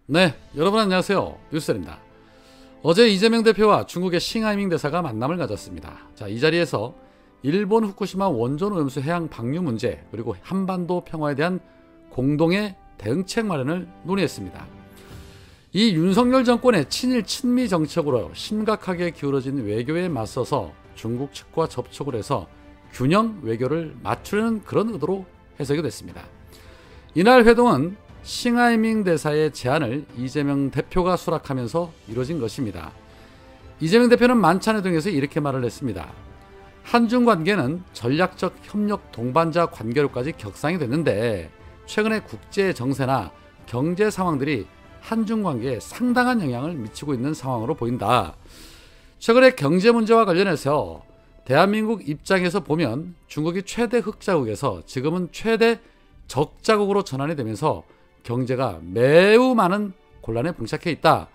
네, 여러분 안녕하세요. 뉴스입니다. 어제 이재명 대표와 중국의 싱하이밍 대사가 만남을 가졌습니다. 자, 이 자리에서 일본 후쿠시마 원전 오염수 해양 방류 문제 그리고 한반도 평화에 대한 공동의 대응책 마련을 논의했습니다. 이 윤석열 정권의 친일 친미 정책으로 심각하게 기울어진 외교에 맞서서 중국 측과 접촉을 해서 균형 외교를 맞추려는 그런 의도로 해석이 됐습니다. 이날 회동은 싱하이밍 대사의 제안을 이재명 대표가 수락하면서 이루어진 것입니다. 이재명 대표는 만찬회동에서 이렇게 말을 했습니다. 한중 관계는 전략적 협력 동반자 관계로까지 격상이 됐는데 최근에 국제 정세나 경제 상황들이 한중 관계에 상당한 영향을 미치고 있는 상황으로 보인다. 최근에 경제 문제와 관련해서 대한민국 입장에서 보면 중국이 최대 흑자국에서 지금은 최대 적자국으로 전환이 되면서 경제가 매우 많은 곤란에 봉착해 있다.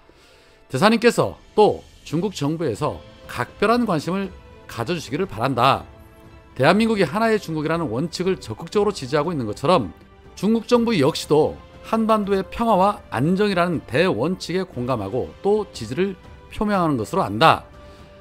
대사님께서 또 중국 정부에서 각별한 관심을 가져주시기를 바란다. 대한민국이 하나의 중국이라는 원칙을 적극적으로 지지하고 있는 것처럼 중국 정부 역시도 한반도의 평화와 안정이라는 대원칙에 공감하고 또 지지를 표명하는 것으로 안다.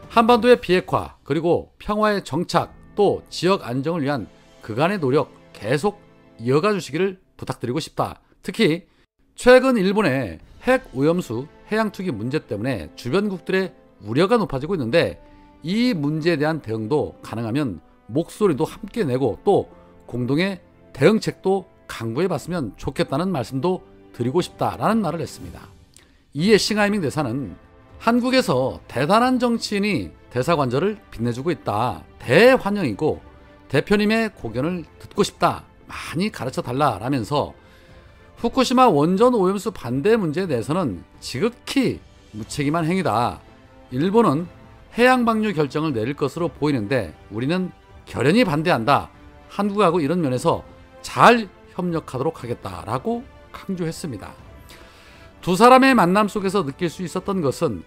한반도의 비핵화 그리고 평화의 정착 또 지역 안정을 위한 그간의 노력 계속 이어가 주시기를 부탁드리고 싶다. 특히 최근 일본의 핵 오염수 해양 투기 문제 때문에 주변국들의 우려가 높아지고 있는데 이 문제에 대한 대응도 가능하면 목소리도 함께 내고 또 공동의 대응책도 강구해 봤으면 좋겠다는 말씀도 드리고 싶다라는 말을 했습니다. 이에 싱하이밍 대사는 한국에서 대단한 정치인이 대사관절을 빛내주고 있다. 대환영이고 대표님의 고견을 듣고 싶다. 많이 가르쳐 달라라면서 후쿠시마 원전 오염수 반대 문제에 대해서는 지극히 무책임한 행위다. 일본은 해양 방류 결정을 내릴 것으로 보이는데 우리는 결연히 반대한다. 한국하고 이런 면에서 잘 협력하도록 하겠다라고 강조했습니다. 두 사람의 만남 속에서 느낄 수 있었던 것은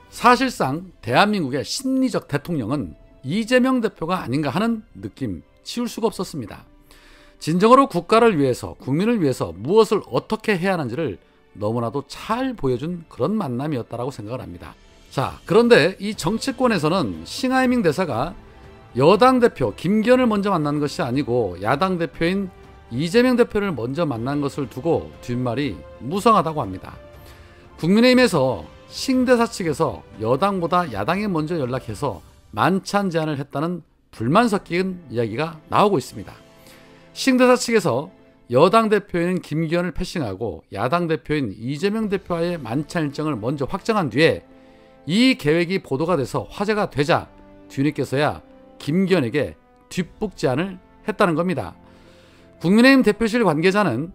사실상 대한민국의 심리적 대통령은 이재명 대표가 아닌가 하는 느낌 치울 수가 없었습니다. 진정으로 국가를 위해서 국민을 위해서 무엇을 어떻게 해야 하는지를 너무나도 잘 보여준 그런 만남이었다고 생각을 합니다. 자, 그런데 이 정치권에서는 싱하이밍 대사가 여당 대표 김기현을 먼저 만난 것이 아니고 야당 대표인 이재명 대표를 먼저 만난 것을 두고 뒷말이 무성하다고 합니다. 국민의힘에서 싱 대사 측에서 여당보다 야당에 먼저 연락해서 만찬 제안을 했다는 불만 섞인 이야기가 나오고 있습니다. 싱 대사 측에서 여당 대표인 김기현을 패싱하고 야당 대표인 이재명 대표와의 만찬 일정을 먼저 확정한 뒤에 이 계획이 보도가 돼서 화제가 되자 뒤늦게서야 김기현에게 뒷북 제안을 했다는 겁니다. 국민의힘 대표실 관계자는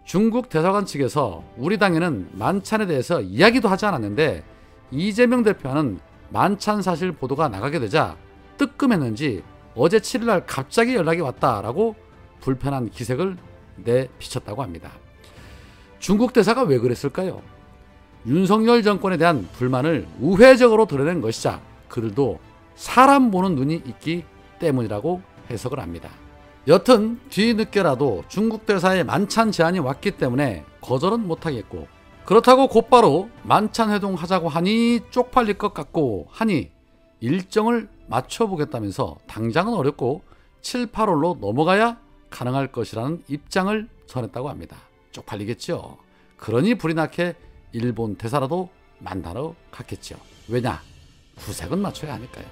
중국 대사관 측에서 우리 당에는 만찬에 대해서 이야기도 하지 않았는데 이재명 대표와는 만찬 사실 보도가 나가게 되자 뜨끔했는지 어제 7일날 갑자기 연락이 왔다라고 불편한 기색을 내비쳤다고 합니다. 중국 대사가 왜 그랬을까요? 윤석열 정권에 대한 불만을 우회적으로 드러낸 것이자 그들도 사람 보는 눈이 있기 때문이라고 해석을 합니다. 여튼 뒤늦게라도 중국 대사의 만찬 제안이 왔기 때문에 거절은 못하겠고 그렇다고 곧바로 만찬 회동하자고 하니 쪽팔릴 것 같고 하니 일정을 맞춰보겠다면서 당장은 어렵고 7, 8월로 넘어가야 가능할 것이라는 입장을 전했다고 합니다. 쪽팔리겠죠. 그러니 불이 나게 일본 대사라도 만나러 갔겠죠. 왜냐? 구색은 맞춰야 하니까요.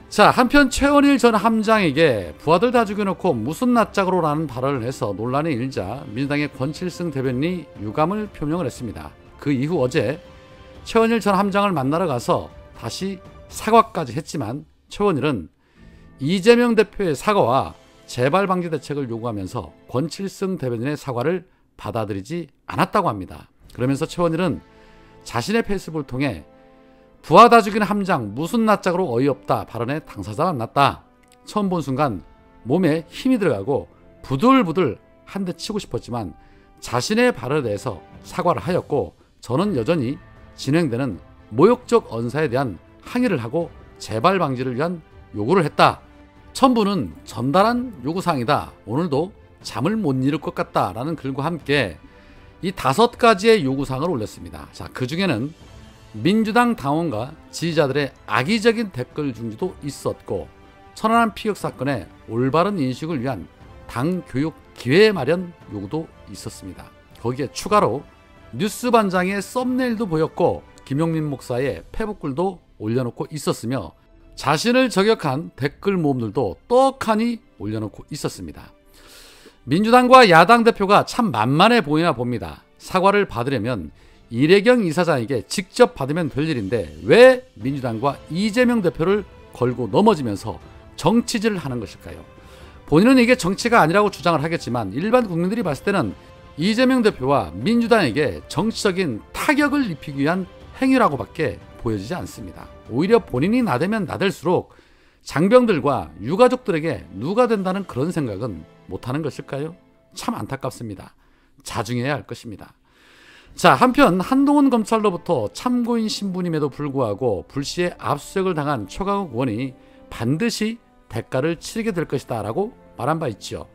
자, 한편 최원일 전 함장에게 부하들 다 죽여놓고 무슨 낯짝으로 라는 발언을 해서 논란이 일자 민주당의 권칠승 대변인이 유감을 표명을 했습니다. 그 이후 어제 최원일 전 함장을 만나러 가서 다시 사과까지 했지만 최원일은 이재명 대표의 사과와 재발 방지 대책을 요구하면서 권칠승 대변인의 사과를 받아들이지 않았다고 합니다. 그러면서 최원일은 자신의 페이스북을 통해 부하 다 죽인 함장 무슨 낯짝으로 어이없다 발언에 당사자 만났다. 처음 본 순간 몸에 힘이 들어가고 부들부들 한 대 치고 싶었지만 자신의 발언에 대해서 사과를 하였고 저는 여전히 진행되는 모욕적 언사에 대한 항의를 하고 재발 방지를 위한 요구를 했다. 첨부는 전달한 요구사항이다. 오늘도 잠을 못 이룰 것 같다 라는 글과 함께 이 5가지의 요구사항을 올렸습니다. 자, 그 중에는 민주당 당원과 지지자들의 악의적인 댓글 중지도 있었고, 천안함 피격 사건의 올바른 인식을 위한 당 교육 기회 마련 요구도 있었습니다. 거기에 추가로 뉴스 반장의 썸네일도 보였고, 김용민 목사의 페북글도 올려놓고 있었으며, 자신을 저격한 댓글 모음들도 떡하니 올려놓고 있었습니다. 민주당과 야당 대표가 참 만만해 보이나 봅니다. 사과를 받으려면 이례경 이사장에게 직접 받으면 될 일인데 왜 민주당과 이재명 대표를 걸고 넘어지면서 정치질을 하는 것일까요? 본인은 이게 정치가 아니라고 주장을 하겠지만 일반 국민들이 봤을 때는 이재명 대표와 민주당에게 정치적인 타격을 입히기 위한 행위라고밖에 보여지지 않습니다. 오히려 본인이 나대면 나댈수록 장병들과 유가족들에게 누가 된다는 그런 생각은 못하는 것일까요? 참 안타깝습니다. 자중해야 할 것입니다. 자, 한편 한동훈 검찰로부터 참고인 신분임에도 불구하고 불시에 압수수색을 당한 최강욱 의원이 반드시 대가를 치르게 될 것이다 라고 말한 바 있죠.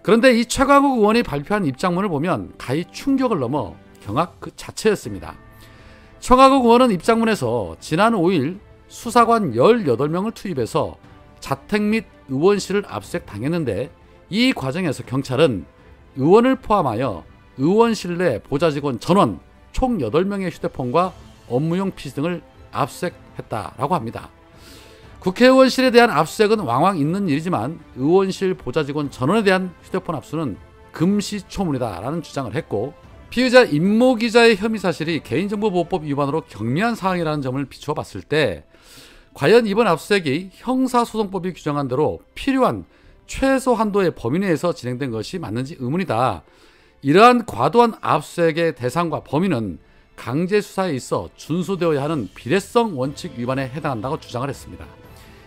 그런데 이 최강욱 의원이 발표한 입장문을 보면 가히 충격을 넘어 경악 그 자체였습니다. 최강욱 의원은 입장문에서 지난 5일 수사관 18명을 투입해서 자택 및 의원실을 압수수색 당했는데, 이 과정에서 경찰은 의원을 포함하여 의원실 내 보좌직원 전원 총 8명의 휴대폰과 업무용 PC 등을 압수수색했다라고 합니다. 국회의원실에 대한 압수수색은 왕왕 있는 일이지만 의원실 보좌직원 전원에 대한 휴대폰 압수는 금시초문이다라는 주장을 했고, 피의자 임모 기자의 혐의 사실이 개인정보보호법 위반으로 경미한 사항이라는 점을 비추어 봤을 때 과연 이번 압수수색이 형사소송법이 규정한 대로 필요한 최소 한도의 범위 내에서 진행된 것이 맞는지 의문이다. 이러한 과도한 압수수색의 대상과 범위는 강제수사에 있어 준수되어야 하는 비례성 원칙 위반에 해당한다고 주장을 했습니다.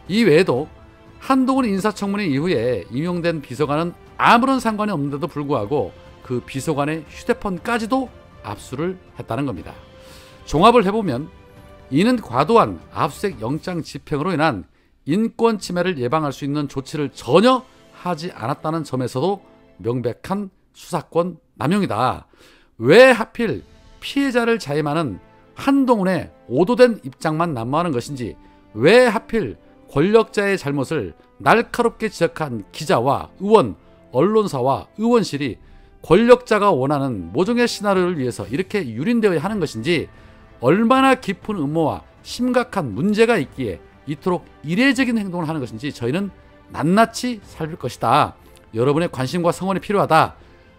이 외에도 한동훈 인사청문회 이후에 임용된 비서관은 아무런 상관이 없는데도 불구하고 그 비서관의 휴대폰까지도 압수를 했다는 겁니다. 종합을 해보면 이는 과도한 압수수색 영장 집행으로 인한 인권 침해를 예방할 수 있는 조치를 전혀 하지 않았다는 점에서도 명백한 수사권 남용이다. 왜 하필 피해자를 자임하는 한동훈의 오도된 입장만 난무하는 것인지, 왜 하필 권력자의 잘못을 날카롭게 지적한 기자와 의원, 언론사와 의원실이 권력자가 원하는 모종의 시나리오를 위해서 이렇게 유린되어야 하는 것인지, 얼마나 깊은 음모와 심각한 문제가 있기에 이토록 이례적인 행동을 하는 것인지 저희는 낱낱이 살필 것이다. 여러분의 관심과 성원이 필요하다.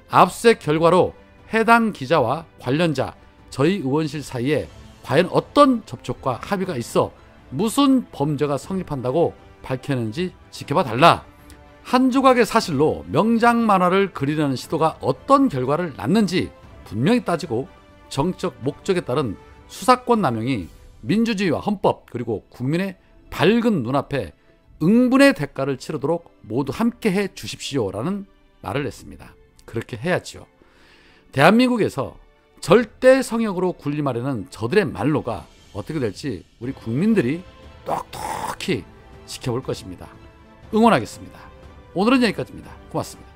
압수수색 결과로 해당 기자와 관련자, 저희 의원실 사이에 과연 어떤 접촉과 합의가 있어 무슨 범죄가 성립한다고 밝혔는지 지켜봐 달라. 한 조각의 사실로 명장 만화를 그리려는 시도가 어떤 결과를 낳는지 분명히 따지고 정적 목적에 따른 수사권 남용이 민주주의와 헌법 그리고 국민의 밝은 눈앞에 응분의 대가를 치르도록 모두 함께 해 주십시오라는 말을 했습니다. 그렇게 해야지요. 대한민국에서 절대 성역으로 군림하려는 저들의 말로가 어떻게 될지 우리 국민들이 똑똑히 지켜볼 것입니다. 응원하겠습니다. 오늘은 여기까지입니다. 고맙습니다.